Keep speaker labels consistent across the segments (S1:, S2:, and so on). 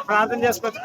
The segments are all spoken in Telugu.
S1: ప్రార్థన చేసుకోవచ్చు.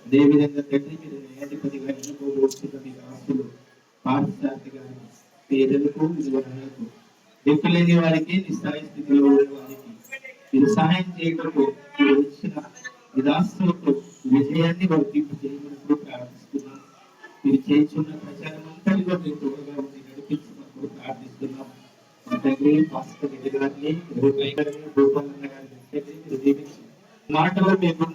S2: అదేవిధంగా తండ్రి మీరు న్యాయాధిపతిగా ఎన్నుకోబోతున్న మీ ఆస్తులు పాఠశాలకు పేదలకు విలువలకు దిక్కులేని వారికి నిస్సాయ స్థితిలో ఉన్న వారికి మీరు సహాయం చేయటకు మీరు వచ్చిన విధాస్తులకు విజయాన్ని వర్తింపు చేయమని ప్రార్థిస్తున్నాం. మీరు చేస్తున్న ప్రచారం అంతటిలో మీరు తోడుగా ఉండి నడిపించమని ప్రార్థిస్తున్నాం. తండ్రి పాస్టర్ రెడ్డి గారిని గోపాలన్న గారిని మీరు దీవించి మాటలో మేము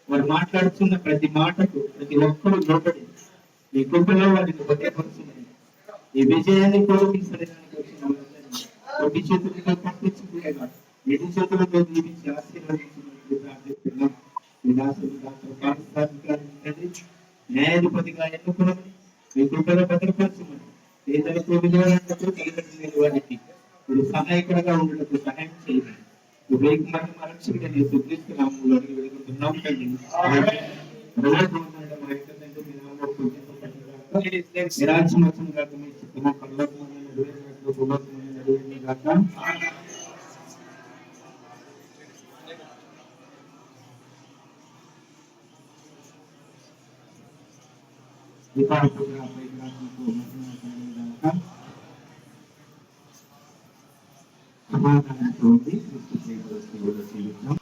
S2: వారు మాట్లాడుతున్న ప్రతి మాటకు ప్రతి ఒక్కరూ లోపడి మీ కృపలో వారిని భద్రపరుచున్నది. ఈ విజయాన్ని కోరుకించడానికి వచ్చిన వాళ్ళని ఒకటి చేతులతో పంపించకుండా ఎడి చేతులతో దీవించి ఆశీర్వదించినట్లు ప్రార్థిస్తున్నాం. విలాసులు డాక్టర్ పాఠశాల న్యాయాధిపతిగా ఎన్నుకున్నది మీ కృపలో భద్రపరచుమని పేదలకు విలువలకు తల్లిదండ్రులు వారికి మీరు సహాయకులుగా ఉండటకు సహాయం చేయండి. రక్షకుడని సుక్రీస్తు నామములో వేడుకుంటున్నాం తండ్రి. సమాధానంతో జీవితం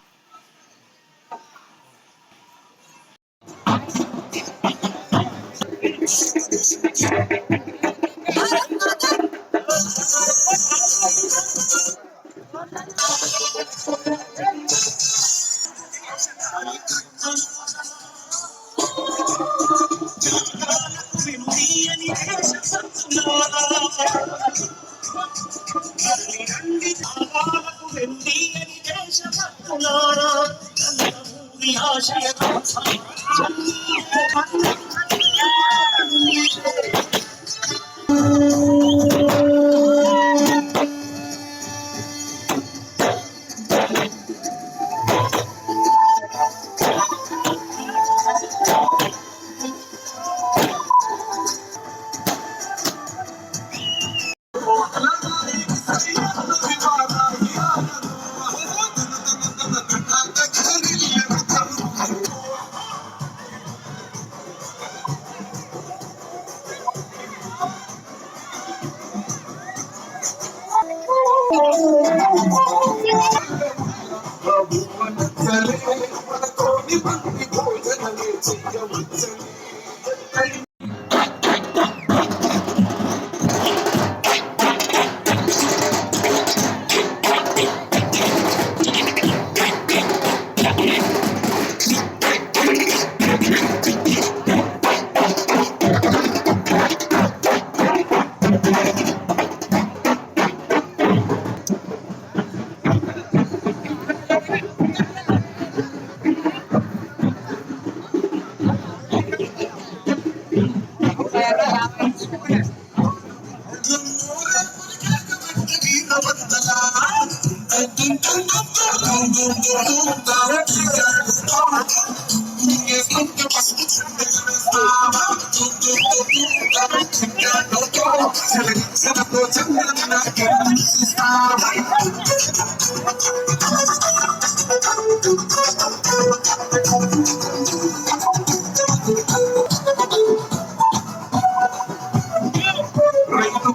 S3: రైతు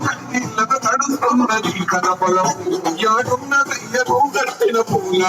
S3: కన్నీళ్ళకు తడుస్తున్నది కనపలం యాడున్న దయ్యకు గట్టిన పూల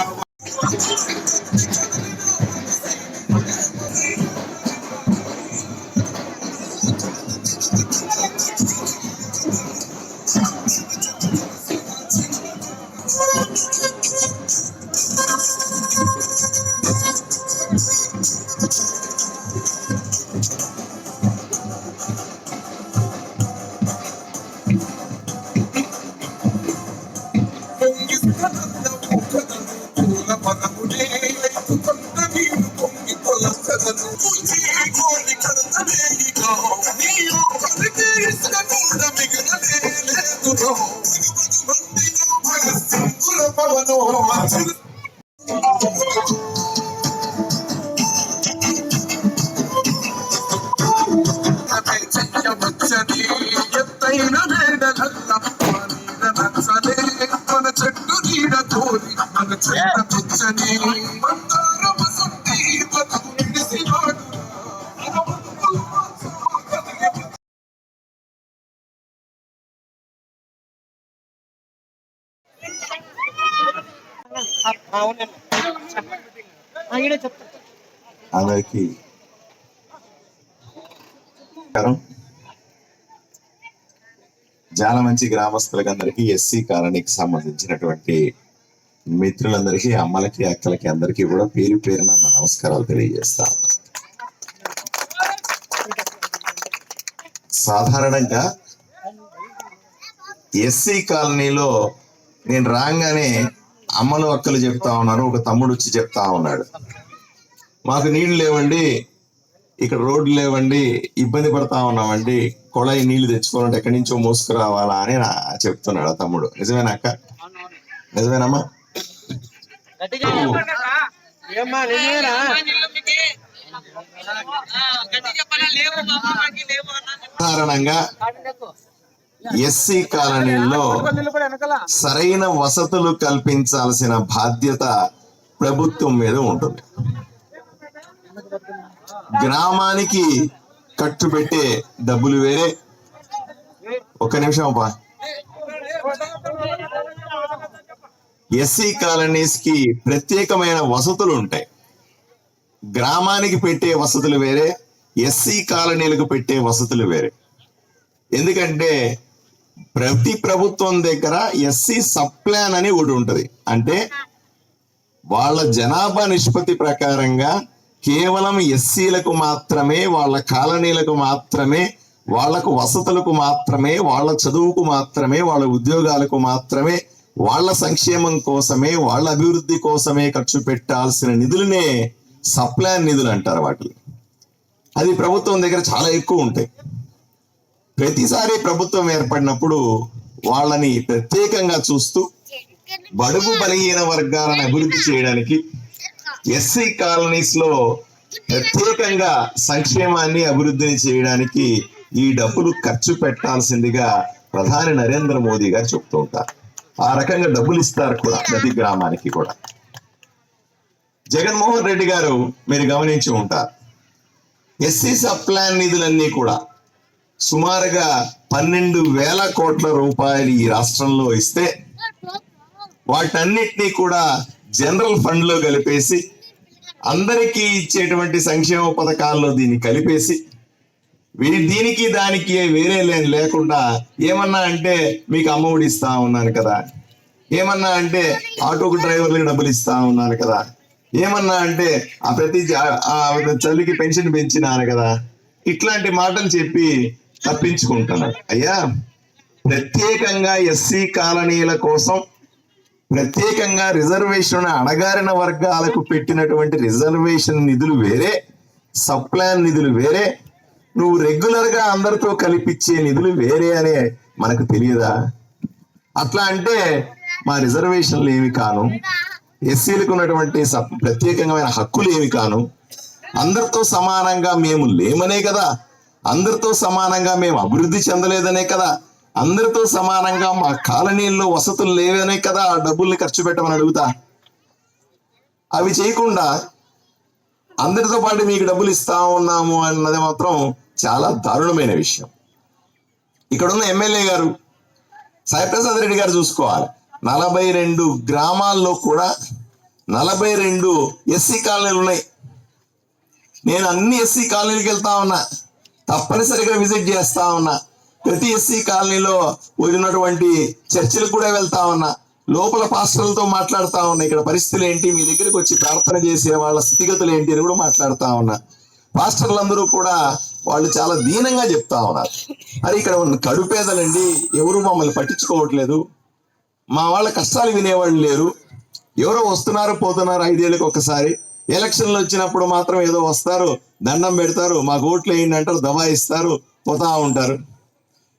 S3: ఎత్తైన మేడలల్ల నచ్చలే మన చెట్టు నీడ తోలి మన చెట్ట పుచ్చని మందారమ సుట్టి బతుకు నిడిసి వాడు
S4: అందరికీ జాలమంచి గ్రామస్తులకి అందరికీ ఎస్సీ కాలనీకి సంబంధించినటువంటి మిత్రులందరికీ అమ్మలకి అక్కలకి అందరికీ కూడా పేరు పేరున నా నమస్కారాలు తెలియజేస్తా ఉన్నా. సాధారణంగా ఎస్సీ కాలనీలో నేను రాగానే అమ్మలు అక్కలు చెప్తా ఉన్నారు, ఒక తమ్ముడు వచ్చి చెప్తా ఉన్నాడు, మాకు నీళ్లు లేవండి, ఇక్కడ రోడ్లు లేవండి, ఇబ్బంది పడతా ఉన్నామండి, కొళాయి నీళ్లు తెచ్చుకోవాలంటే ఎక్కడి నుంచో మోసుకురావాలా అని చెప్తున్నాడు ఆ తమ్ముడు. నిజమేనా అక్క? నిజమేనమ్మా? సాధారణంగా ఎస్సీ కాలనీల్లో సరైన వసతులు కల్పించాల్సిన బాధ్యత ప్రభుత్వం మీద ఉంటుంది. గ్రామానికి ఖర్చు పెట్టే డబ్బులు వేరే. ఒక్క నిమిషం అబ్బా. ఎస్సీ కాలనీస్ కి ప్రత్యేకమైన వసతులు ఉంటాయి. గ్రామానికి పెట్టే వసతులు వేరే, ఎస్సీ కాలనీలకు పెట్టే వసతులు వేరే. ఎందుకంటే ప్రతి ప్రభుత్వం దగ్గర ఎస్సీ సబ్ ప్లాన్ అని ఒకటి ఉంటది. అంటే వాళ్ళ జనాభా నిష్పత్తి ప్రకారంగా కేవలం ఎస్సీలకు మాత్రమే, వాళ్ళ కాలనీలకు మాత్రమే, వాళ్లకు వసతులకు మాత్రమే, వాళ్ళ చదువుకు మాత్రమే, వాళ్ళ ఉద్యోగాలకు మాత్రమే, వాళ్ళ సంక్షేమం కోసమే, వాళ్ళ అభివృద్ధి కోసమే ఖర్చు పెట్టాల్సిన నిధులనే సప్లాన్ నిధులు అంటారు వాటిని. అది ప్రభుత్వం దగ్గర చాలా ఎక్కువ ఉంటాయి. ప్రతిసారి ప్రభుత్వం ఏర్పడినప్పుడు వాళ్ళని ప్రత్యేకంగా చూస్తూ బడుగు బలహీన వర్గాలను అభివృద్ధి చేయడానికి ఎస్సీ కాలనీస్ లో ప్రత్యేకంగా సంక్షేమాన్ని అభివృద్ధిని చేయడానికి ఈ డబ్బులు ఖర్చు పెట్టాల్సిందిగా ప్రధాని నరేంద్ర మోదీ గారు చెప్తూ ఉంటారు. ఆ రకంగా డబ్బులు ఇస్తారు కూడా ప్రతి గ్రామానికి కూడా. జగన్మోహన్ రెడ్డి గారు మీరు గమనించి ఉంటారు, ఎస్సీ సబ్ ప్లాన్ నిధులన్నీ కూడా సుమారుగా 12,000 కోట్ల రూపాయలు ఈ రాష్ట్రంలో ఇస్తే వాటన్నిటినీ కూడా జనరల్ ఫండ్ లో కలిపేసి అందరికీ ఇచ్చేటువంటి సంక్షేమ పథకాల్లో దీన్ని కలిపేసి దీనికి దానికి వేరే లేకుండా ఏమన్నా అంటే మీకు అమ్మఒడి ఇస్తా ఉన్నాను కదా, ఏమన్నా అంటే ఆటోకు డ్రైవర్లకు డబ్బులు ఇస్తా ఉన్నాను కదా, ఏమన్నా అంటే ఆ ప్రతి తల్లికి పెన్షన్ పెంచినాను కదా, ఇట్లాంటి మాటలు చెప్పి తప్పించుకుంటున్నాడు. అయ్యా, ప్రత్యేకంగా ఎస్సీ కాలనీల కోసం ప్రత్యేకంగా రిజర్వేషన్ అణగారిన వర్గాలకు పెట్టినటువంటి రిజర్వేషన్ నిధులు వేరే, సబ్ ప్లాన్ నిధులు వేరే, నువ్వు రెగ్యులర్ గా అందరితో కలిపిచ్చే నిధులు వేరే అనే మనకు తెలియదా? అట్లా అంటే మా రిజర్వేషన్లు ఏమి కాను, ఎస్సీలకు ఉన్నటువంటి ప్రత్యేకమైన హక్కులు ఏమి కాను, అందరితో సమానంగా మేము లేమనే కదా, అందరితో సమానంగా మేము అభివృద్ధి చెందలేదనే కదా, అందరితో సమానంగా మా కాలనీల్లో వసతులు లేవనే కదా ఆ డబ్బుల్ని ఖర్చు పెట్టమని అడుగుతా. అవి చేయకుండా అందరితో పాటు మీకు డబ్బులు ఇస్తా ఉన్నాము అన్నది మాత్రం చాలా దారుణమైన విషయం. ఇక్కడున్న ఎమ్మెల్యే గారు సాయిప్రసాద్ రెడ్డి గారు చూసుకోవాలి, 42 గ్రామాల్లో కూడా 42 ఎస్సీ కాలనీలు ఉన్నాయి. నేను అన్ని ఎస్సీ కాలనీలకు వెళ్తా ఉన్నా, తప్పనిసరిగా విజిట్ చేస్తా ఉన్నా, ప్రతి ఎస్సీ కాలనీలో ఉన్నటువంటి చర్చిలకు కూడా వెళ్తా ఉన్నా, లోపల పాస్టర్లతో మాట్లాడుతా ఉన్నా, ఇక్కడ పరిస్థితులు ఏంటి, మీ దగ్గరికి వచ్చి ప్రార్థన చేసే వాళ్ళ స్థితిగతులు ఏంటి అని కూడా మాట్లాడుతా ఉన్నా. పాస్టర్లందరూ కూడా వాళ్ళు చాలా దీనంగా చెప్తా ఉన్నారు, అది ఇక్కడ ఉన్న కడుపేదలండి, ఎవరు మమ్మల్ని పట్టించుకోవట్లేదు, మా వాళ్ళ కష్టాలు వినేవాళ్ళు లేరు, ఎవరో వస్తున్నారు పోతున్నారు 5 ఏళ్ళకి ఒకసారి, ఎలక్షన్లు వచ్చినప్పుడు మాత్రం ఏదో వస్తారు, దండం పెడతారు, మాకు ఓట్లు వేయండి అంటారు, దబాయిస్తారు, పోతా ఉంటారు.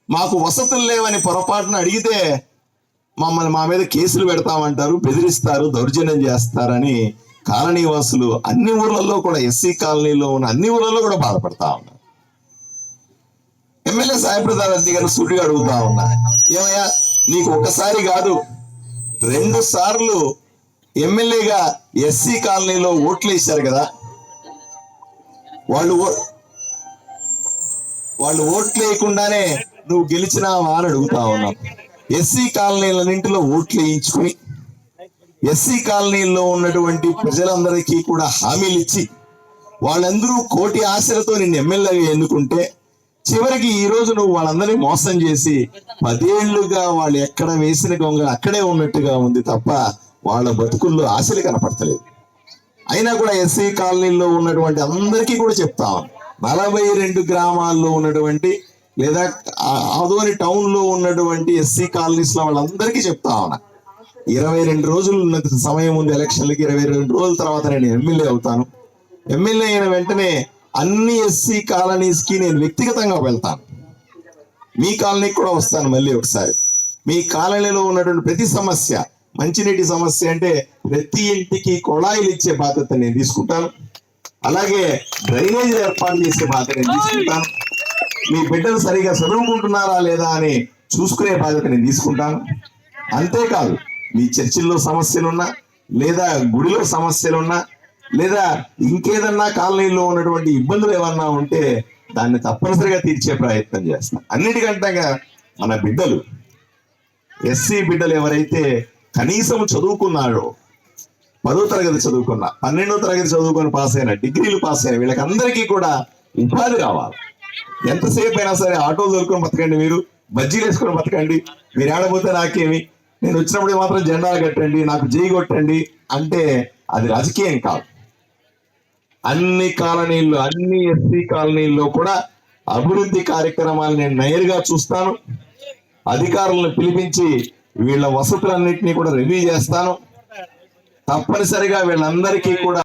S4: మాకు వసతులు లేవని పొరపాటున అడిగితే మమ్మల్ని మా మీద కేసులు పెడతామంటారు, బెదిరిస్తారు, దౌర్జన్యం చేస్తారని కాలనీ వాసులు అన్ని ఊర్లలో కూడా, ఎస్సీ కాలనీలో ఉన్న అన్ని ఊర్లలో కూడా బాధపడతా ఉన్నారు. ఎమ్మెల్యే సాయిప్రసాద్ రెడ్డి గారు సూటిగా అడుగుతా ఉన్నా, ఏమయ్యా నీకు ఒక్కసారి కాదు 2 సార్లు ఎమ్మెల్యేగా ఎస్సీ కాలనీలో ఓట్లు వేశారు కదా, వాళ్ళు ఓట్లు వేయకుండానే నువ్వు గెలిచినావా అని అడుగుతా ఉన్నావు. ఎస్సీ కాలనీలన్నింటిలో ఓట్లు వేయించుకుని ఎస్సీ కాలనీల్లో ఉన్నటువంటి ప్రజలందరికీ కూడా హామీలు ఇచ్చి వాళ్ళందరూ కోటి ఆశలతో నిన్ను ఎమ్మెల్యేగా ఎన్నుకుంటే చివరికి ఈ రోజు నువ్వు వాళ్ళందరినీ మోసం చేసి 10 ఏళ్లుగా వాళ్ళు ఎక్కడ వేసిన గొంగ అక్కడే ఉన్నట్టుగా ఉంది తప్ప వాళ్ళ బతుకుల్లో ఆశలు కనపడతలేదు. అయినా కూడా ఎస్సీ కాలనీల్లో ఉన్నటువంటి అందరికీ కూడా చెప్తా 42 గ్రామాల్లో ఉన్నటువంటి లేదా ఆదోని టౌన్ లో ఉన్నటువంటి ఎస్సీ కాలనీస్ లో వాళ్ళందరికీ చెప్తా ఉన్నా, 22 రోజులు ఉన్న సమయం ఉంది ఎలక్షన్లకి, 22 రోజుల తర్వాత నేను ఎమ్మెల్యే అవుతాను. ఎమ్మెల్యే అయిన వెంటనే అన్ని ఎస్సీ కాలనీస్ కి నేను వ్యక్తిగతంగా వెళ్తాను, మీ కాలనీకి కూడా వస్తాను. మళ్ళీ ఒకసారి మీ కాలనీలో ఉన్నటువంటి ప్రతి సమస్య, మంచినీటి సమస్య అంటే ప్రతి ఇంటికి కొళాయిలు ఇచ్చే బాధ్యత నేను తీసుకుంటాను, అలాగే డ్రైనేజ్ ఏర్పాటు చేసే బాధ్యత నేను తీసుకుంటాను, మీ బిడ్డలు సరిగా చదువుకుంటున్నారా లేదా అని చూసుకునే బాధ్యత నేను తీసుకుంటాను. అంతేకాదు మీ చర్చిల్లో సమస్యలున్నా లేదా గుడిలో సమస్యలున్నా లేదా ఇంకేదన్నా కాలనీలో ఉన్నటువంటి ఇబ్బందులు ఏమన్నా ఉంటే దాన్ని తప్పనిసరిగా తీర్చే ప్రయత్నం చేస్తాం. అన్నిటికంటే మన బిడ్డలు, ఎస్సీ బిడ్డలు ఎవరైతే కనీసం చదువుకున్నారో, 10వ తరగతి చదువుకున్నా, 12వ తరగతి చదువుకొని పాస్ అయిన, డిగ్రీలు పాస్ అయిన వీళ్ళకందరికీ కూడా ఉపాధి రావాలి. ఎంతసేపు అయినా సరే ఆటోలు దొరుకుని బతకండి, మీరు బజ్జీలు వేసుకొని బతకండి, మీరు ఏడబోతే నాకేమి, నేను వచ్చినప్పుడు మాత్రం జెండాలు కట్టండి, నాకు జై కొట్టండి అంటే అది రాజకీయం కాదు. అన్ని కాలనీల్లో, అన్ని ఎస్సీ కాలనీల్లో కూడా అభివృద్ధి కార్యక్రమాలు నేను నేరుగా చూస్తాను, అధికారులను పిలిపించి వీళ్ళ వసతులన్నింటినీ కూడా రివ్యూ చేస్తాను. తప్పనిసరిగా వీళ్ళందరికీ కూడా